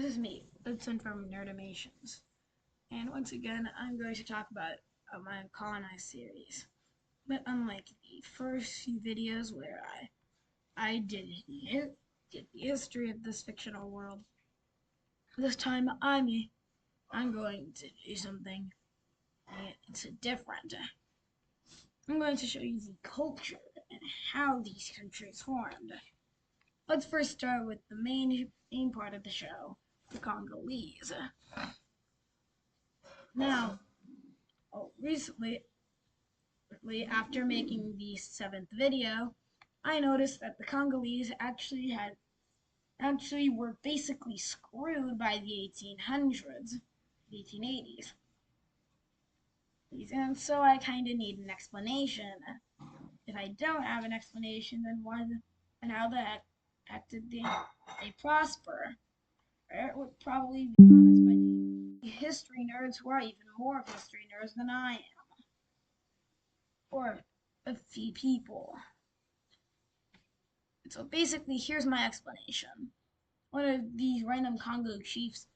This is me, Vincent from Nerdimations, and once again, I'm going to talk about my Uncolonized series. But unlike the first few videos where I did the history of this fictional world, this time I'm going to do something. It's different. I'm going to show you the culture and how these countries formed. Let's first start with the main part of the show, the Congolese. Now, recently, after making the 7th video, I noticed that the Congolese actually were basically screwed by the 1800s, 1880s. And so I kind of need an explanation. If I don't have an explanation, then and how the heck did they prosper? It would probably be comments by the history nerds who are even more history nerds than I am. Or a few people. So basically, here's my explanation. One of these random Congo chiefs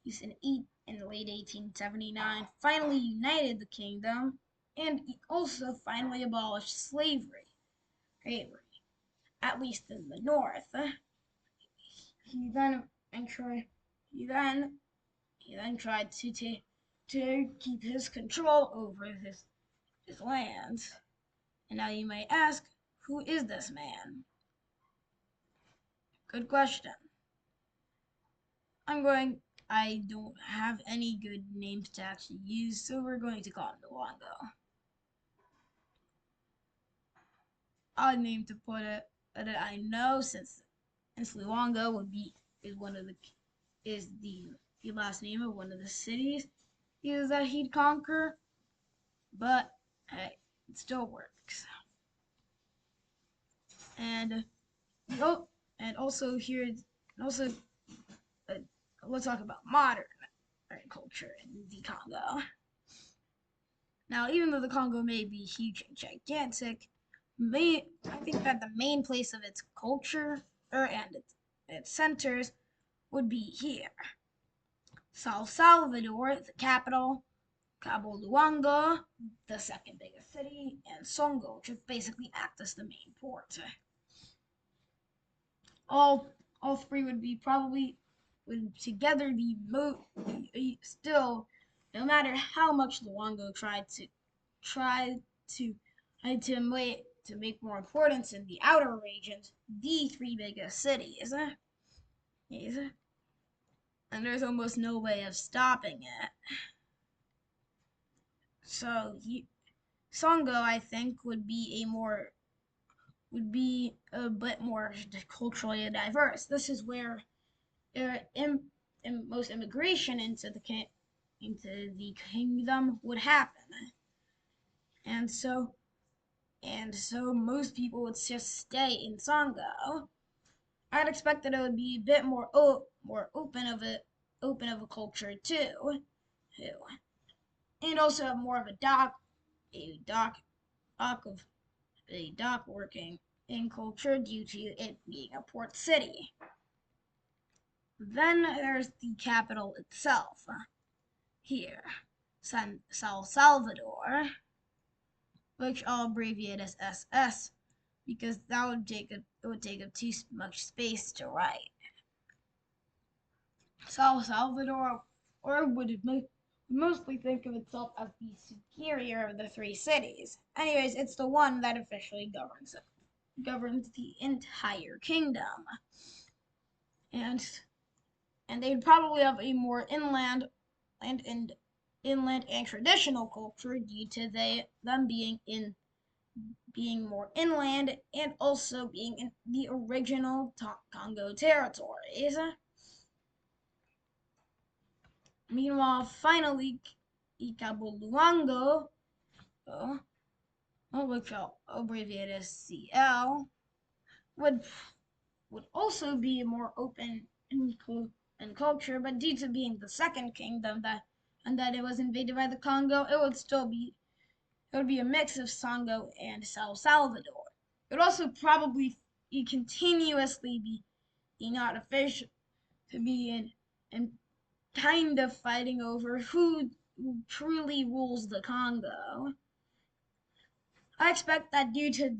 in the late 1879 finally united the kingdom and also finally abolished slavery, at least in the north. He then tried to keep his control over his lands. And now you might ask, who is this man? Good question. I don't have any good names to actually use, so we're going to call him Luongo. Odd name to put it, but I know since Luongo is the last name of one of the cities that he'd conquer, but hey, it still works. And also let's talk about modern culture in the Congo. Now, even though the Congo may be huge and gigantic, I think that the main place of its culture and its centers would be here. San Salvador, the capital, Cabo Luongo, the second biggest city, and Songo, which basically act as the main port. All three would together be still, no matter how much Luongo tried to make more importance in the outer regions, the three biggest cities. And there's almost no way of stopping it. So Songo, I think, would be a bit more culturally diverse. This is where most immigration into the kingdom would happen, and so most people would just stay in Songo. I'd expect that it would be a bit more open of a culture too, and also have more of a dock working in culture due to it being a port city. Then there's the capital itself, here, San Salvador, which I'll abbreviate as SS because it would take up too much space to write. San Salvador, or would mostly think of itself as the superior of the three cities. Anyways, it's the one that officially governs the entire kingdom. And they'd probably have a more inland and traditional culture due to them being more inland and also being in the original Congo territories. Meanwhile, finally, Cabo Luongo, which I'll abbreviate as CL, would also be more open in culture, but due to being the second kingdom that it was invaded by the Congo, it would be a mix of Songo and San Salvador. It would also probably continuously be not official to be and kind of fighting over who truly rules the Congo. I expect that due to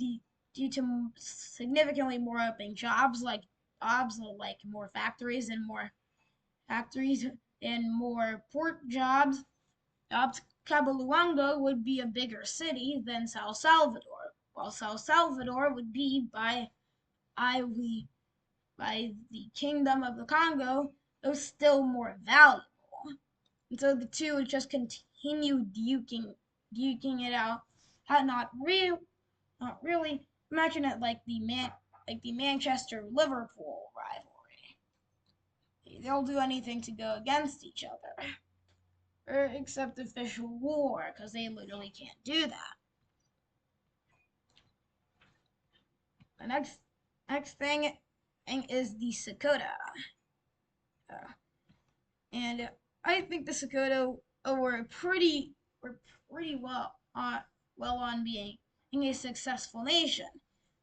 significantly more open jobs like more factories and more port jobs, Cabo Luango would be a bigger city than Sao Salvador, while Sao Salvador would be I by the Kingdom of the Congo, it was still more valuable. And so the two would just continue duking it out. Not really. Imagine it like the Manchester Liverpool rivalry. They'll do anything to go against each other, or except official war, because they literally can't do that. The next thing is the Sakota. And I think the Sakota were pretty well on being a successful nation.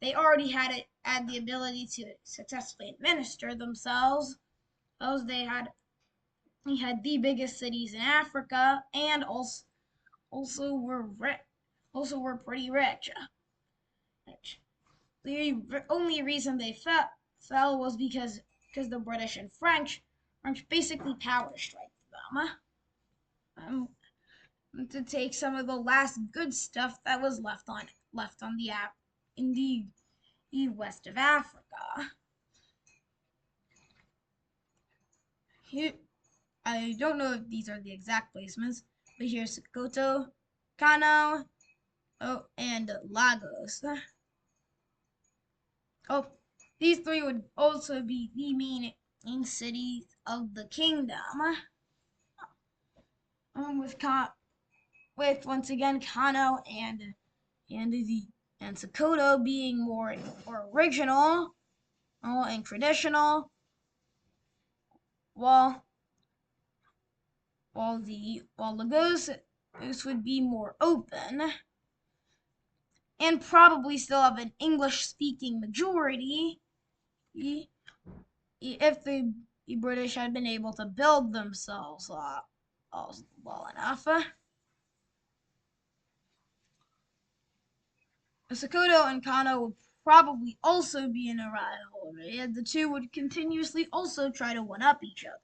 They already had the ability to successfully administer themselves. Those they had the biggest cities in Africa, and also were pretty rich. The only reason they fell was because the British and French basically power strike them. Um, to take some of the last good stuff that was left on the app in the west of Africa. Here, I don't know if these are the exact placements, but here's Sokoto, Kano, and Lagos. Oh, these three would also be the main cities of the kingdom. With once again Kano and Sokoto being more original and traditional, while Lagos would be more open and probably still have an English-speaking majority if the British had been able to build themselves well enough. Sokoto and Kano would probably also be in a rivalry, and the two would continuously also try to one-up each other.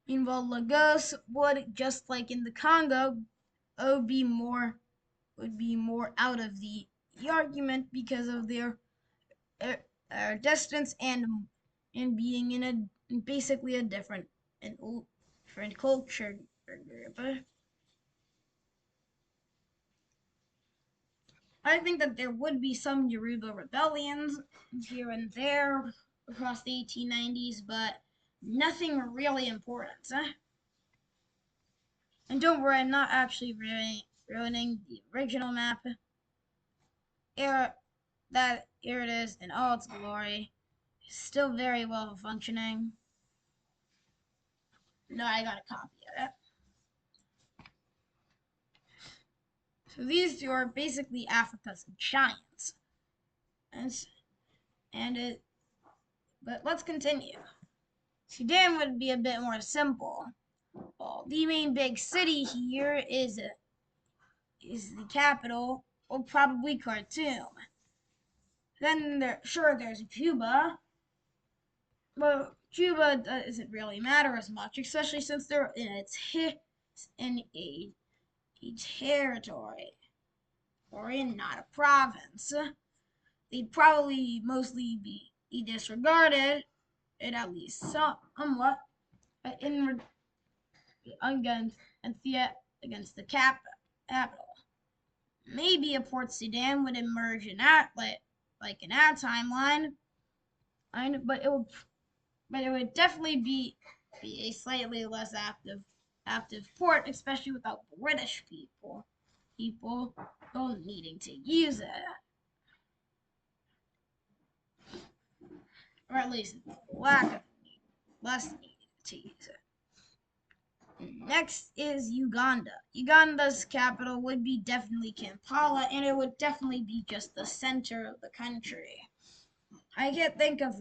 Meanwhile, Lagos would, just like in the Congo, would be more out of the argument because of their distance and being in basically a different culture group. I think that there would be some Yoruba rebellions here and there across the 1890s, but nothing really important. And don't worry, I'm not actually ruining the original map. Here it is in all its glory. Still very well functioning. No, I got a copy of it. So these two are basically Africa's giants. But let's continue. Sudan would be a bit more simple. Well, the main big city here is the capital, or probably Khartoum. Then there's Juba, but Juba doesn't really matter as much, especially since they're in a territory, or not a province. They'd probably mostly be disregarded, at least somewhat, against the capital. Maybe a Port Sudan would emerge in that in that timeline, but it would definitely be a slightly less active port, especially without British people needing to use it, or at least less needing to use it. Next is Uganda. Uganda's capital would be definitely Kampala, and it would definitely be just the center of the country. I can't think of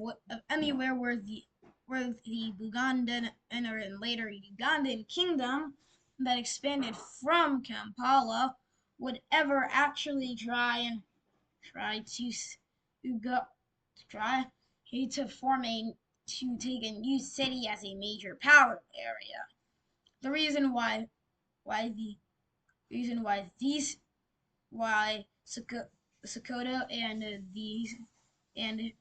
anywhere where the Ugandan and later Ugandan kingdom that expanded from Kampala would ever actually try to go try to form a to take a new city as a major power area. The reason why the reason why these why Sokoto and the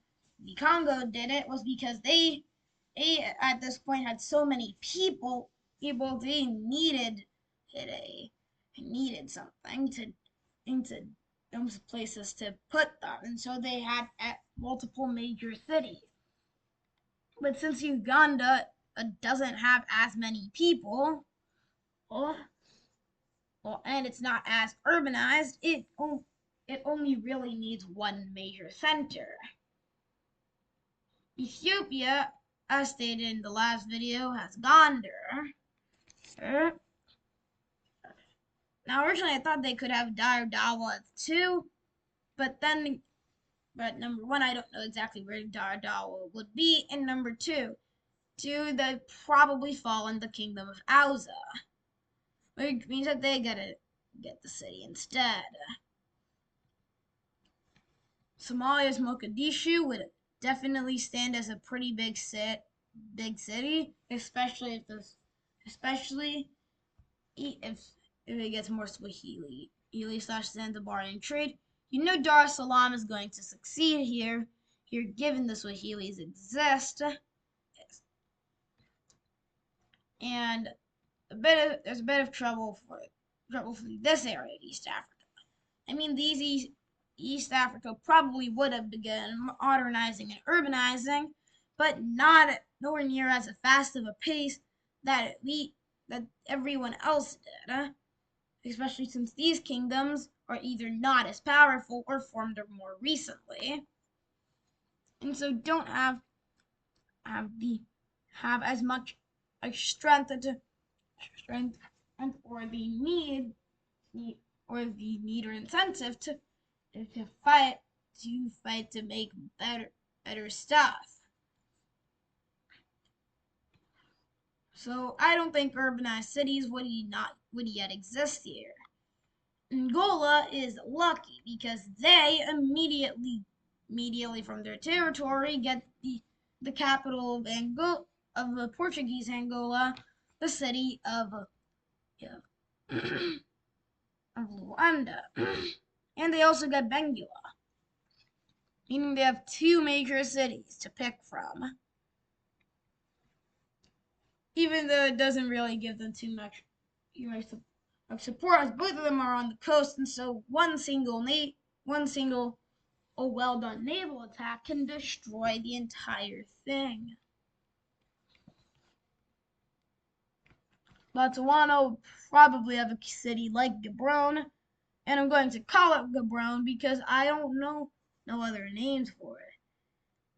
Congo did it was because they at this point had so many people they needed something to into those places to put them, and so they had at multiple major cities. But since Uganda doesn't have as many people, well, and it's not as urbanized, it only really needs one major center. Ethiopia, as stated in the last video, has Gondar. Now, originally I thought they could have Dar Dawa too, but number one, I don't know exactly where Dar Dawa would be, and number two, they probably fall in the kingdom of Auza, which means that they gotta get the city instead. Somalia's Mogadishu would definitely stand as a pretty big city, especially if it gets more Swahili slash Zanzibarian trade. You know Dar es Salaam is going to succeed here given the Swahilis exist, and there's a bit of trouble for this area of East Africa. I mean, these East Africa probably would have begun modernizing and urbanizing, but nowhere near as fast of a pace that everyone else did. Especially since these kingdoms are either not as powerful or formed more recently, and so don't have as much strength or the need or incentive to fight to make better stuff. So I don't think urbanized cities would yet exist here. Angola is lucky because they immediately from their territory get the capital of the Portuguese Angola, the city of Luanda, and they also get Benguela, meaning they have two major cities to pick from. Even though it doesn't really give them too much support, as both of them are on the coast, and so one single well done naval attack can destroy the entire thing. Botswana will probably have a city like Gaborone, and I'm going to call it Gaborone because I don't know no other names for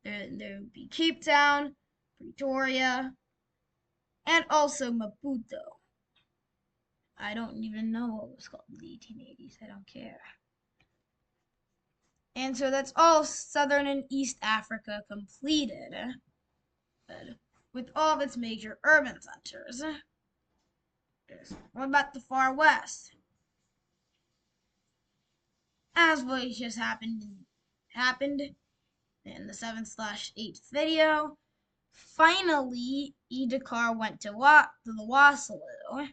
it. There would be Cape Town, Pretoria, and also Maputo. I don't even know what was called in the 1880s. I don't care. And so that's all Southern and East Africa completed, with all of its major urban centers. What about the far west? As what just happened in the 7/8th video, finally Idakar went to the Wassalu,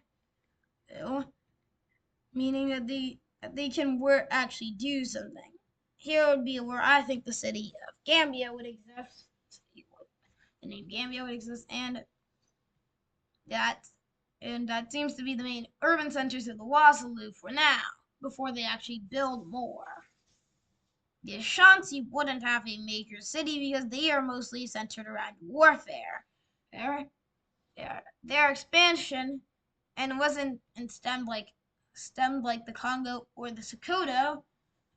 meaning that they can actually do something. Here would be where I think the city of Gambia would exist. The name Gambia would exist, and that seems to be the main urban centers of the Wassalu for now, before they actually build more. The Ashanti wouldn't have a major city because they are mostly centered around warfare. Their expansion and wasn't stemmed like the Congo or the Sokoto,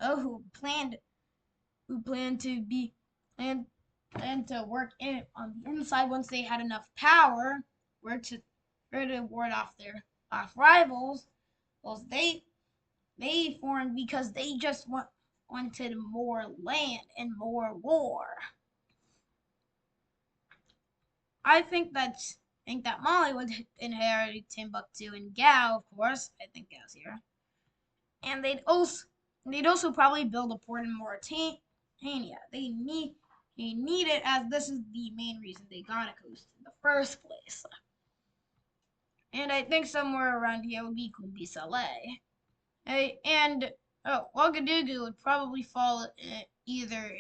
who planned to work on the inside once they had enough power, were to ward off rivals. Well, they formed because they just wanted more land and more war. I think that Mali would inherit Timbuktu and Gao, of course. I think Gao's here, and they'd also probably build a port in Mauritania. They need it, as this is the main reason they got a coast in the first place. And I think somewhere around here would be Kumbi Saleh. And Ouagadougou would probably fall either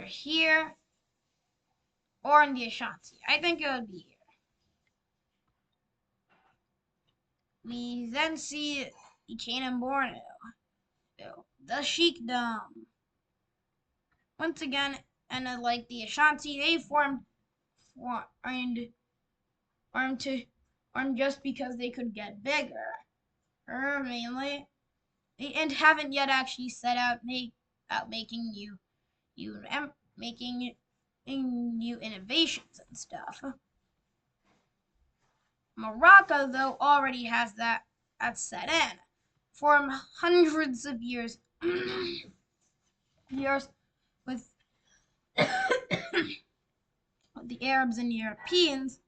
here or in the Ashanti. I think it would be here. We then see Icane and Borno, the Sheikdom. Once again, and like the Ashanti, they formed just because they could get bigger, mainly, and haven't yet actually set out making making new innovations and stuff. Morocco, though, already has that set in. For hundreds of years, with the Arabs and Europeans,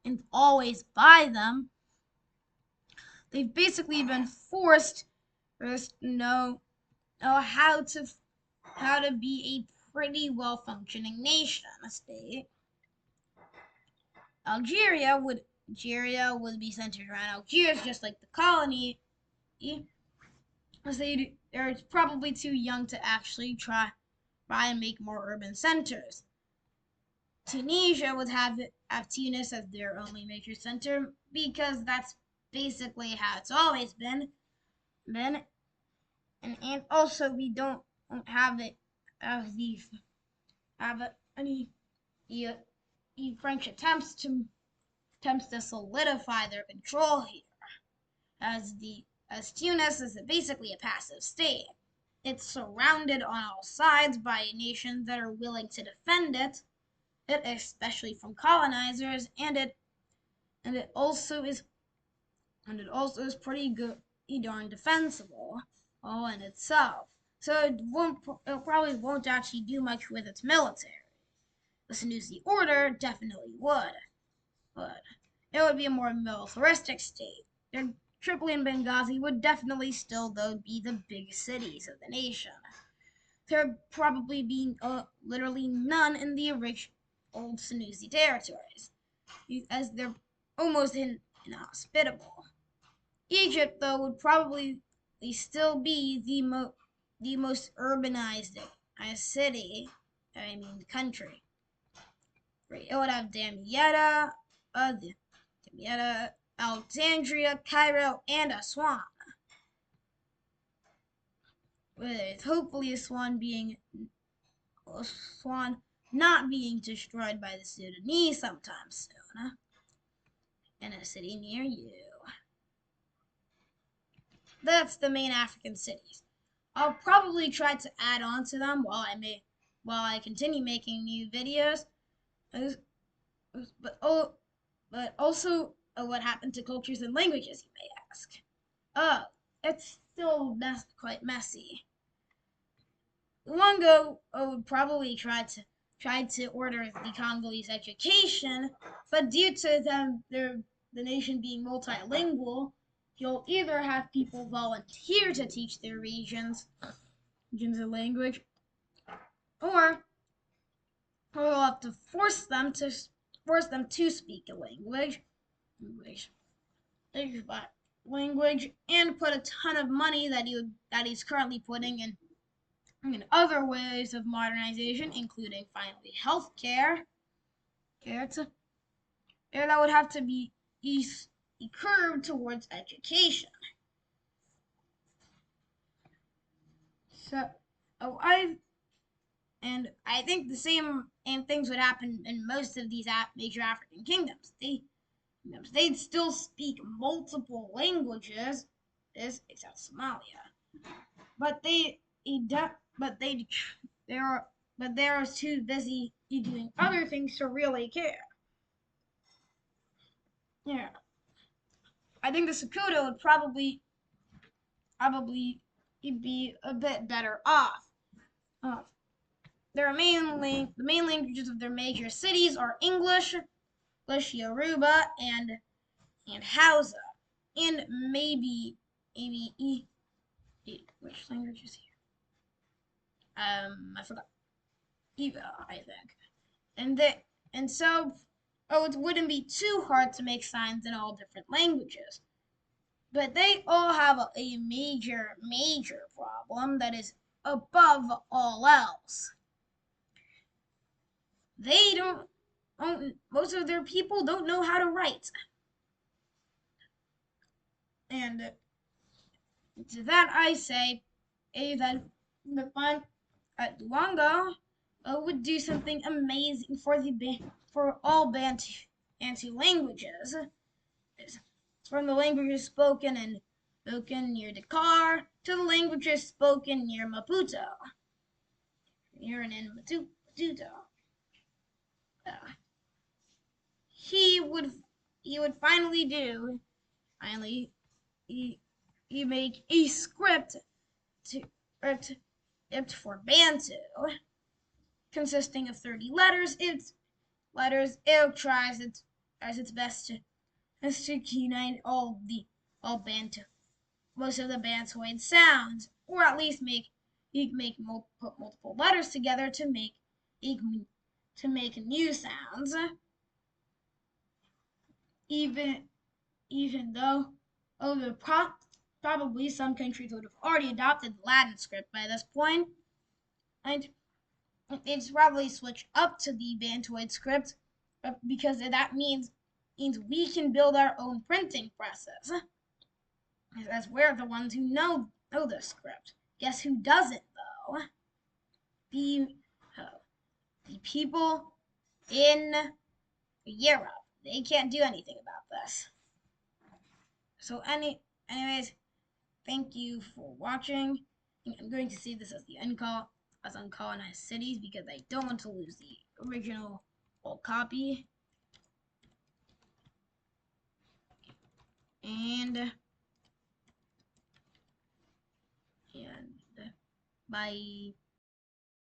and always by them, they've basically been forced to know how to be a pretty well functioning nation, a state. Algeria would be centered around Algiers, just like the colony. They're probably too young to actually try and make more urban centers. Tunisia would have Tunis as their only major center, because that's basically how it's always been. And also we don't have any French attempts to solidify their control here, as Tunis is basically a passive state. It's surrounded on all sides by nations that are willing to defend it, especially from colonizers, and it also is pretty good, darn defensible all in itself. So it probably won't actually do much with its military. The Senussi order definitely would, but it would be a more militaristic state. Tripoli and Benghazi would definitely still, though, be the big cities of the nation. There'd probably be literally none in the original old Senussi territories, as they're almost inhospitable. Egypt, though, would probably still be the most urbanized country. Right. It would have Damietta, Alexandria, Cairo, and Aswan. With hopefully Aswan not being destroyed by the Sudanese sometime soon, in a city near you. That's the main African cities. I'll probably try to add on to them while I continue making new videos. But also, what happened to cultures and languages, you may ask? It's still quite messy. Luongo would probably try to order the Congolese education, but due to the nation being multilingual, you'll either have people volunteer to teach their regions a language, or you'll have to force them to speak a language, and put a ton of money that he's currently putting in other ways of modernization, including finally healthcare. That would have to be curbed towards education. So, I think the same things would happen in most of these major African kingdoms. They'd still speak multiple languages, except Somalia, but they're too busy doing other things to really care. Yeah, I think the Sokoto would probably be a bit better off, Uh, the main languages of their major cities are English, Yoruba, and Hausa, and maybe which language is here? I forgot. Eva, I think. And they and so it wouldn't be too hard to make signs in all different languages. But they all have a major problem that is above all else. They most of their people don't know how to write. And to that I say, that the fun at Luongo would do something amazing for all Bantu languages. From the languages spoken near Dakar to the languages spoken near Maputo. Here and in Maputo. Uh, he would finally he, he make a script to, for Bantu consisting of 30 letters. It tries its best to unite all Bantu most of the Bantoid sounds, or at least put multiple letters together to make new sounds. Even though probably some countries would have already adopted the Latin script by this point, and it's probably switch up to the Bantoid script because that means we can build our own printing presses. As we're the ones who know the script. Guess who doesn't though? The uh, the people in Europe. They can't do anything about this. So anyways, thank you for watching. I'm going to save this as uncolonized cities because I don't want to lose the original old copy. And bye.